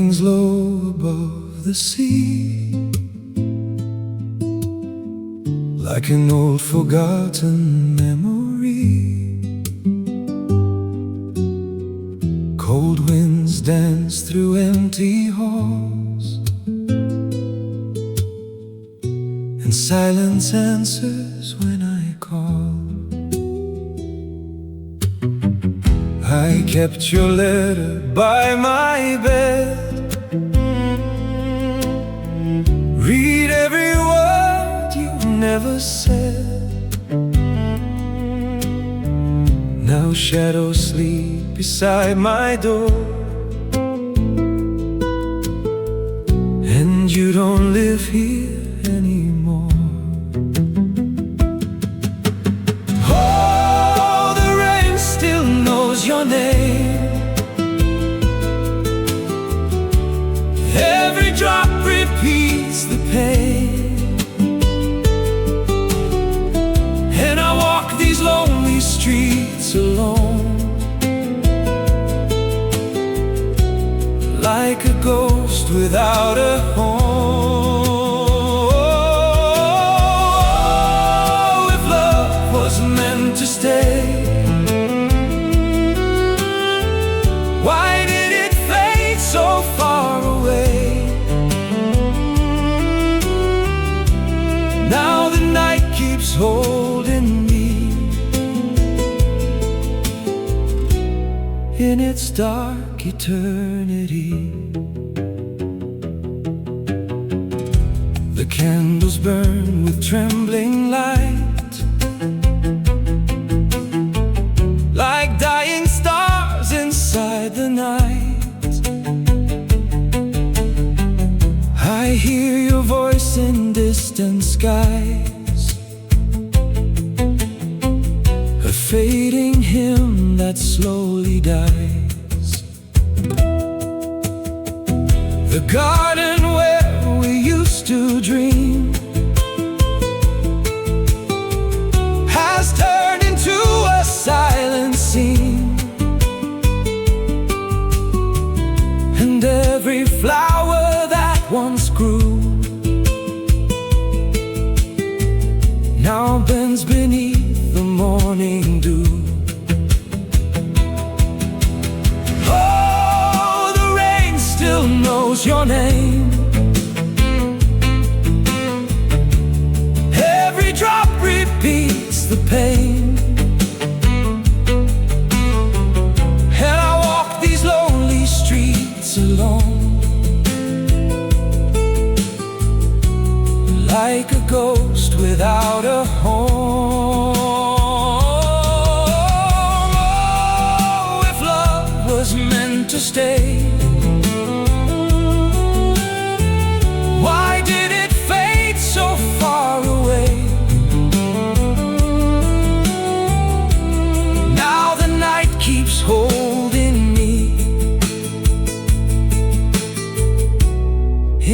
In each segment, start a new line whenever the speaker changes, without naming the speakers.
hangs low above the sea, like an old forgotten memory. Cold winds dance through empty halls, and silence answers when I call. I kept your letter by my bed, read every word you never said. Now shadows sleep beside my door, and you don't live here anymore. Oh, the rain still knows your name. Every drop repeats the pain, and I walk these lonely streets alone, like a ghost without a home. Oh, if love was meant to stay, why did it fade so far away? Now the night keeps holding me in its dark eternity. The candles burn with trembling light, like dying stars inside the night. I hear your voice in distant skies, a fading hymn that slowly dies. The garden where we used to dream has turned into a silent scene, and every flower that once grew now bends beneath the morning dew. Oh, the rain still knows your name. Every drop repeats the pain, and I walk these lonely streets alone, like a ghost without a home. Oh, if love was meant to stay, why did it fade so far away? Now the night keeps holding me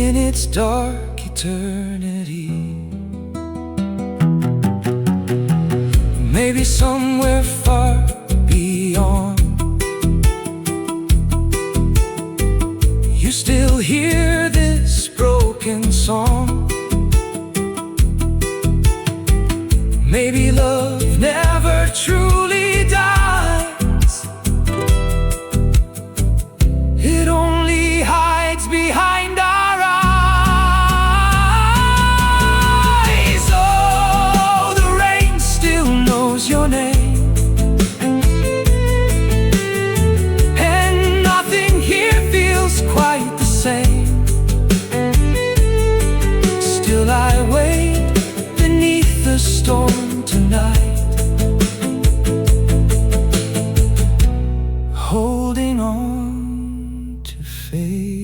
in its dark eternity. Maybe somewhere far beyond, you still hear this broken song. Maybe love never truly dies, it only hides behind our eyes. Oh, the rain still knows your name, and nothing here feels quite the same. Still I wait beneath the storm tonight, holding on to faith.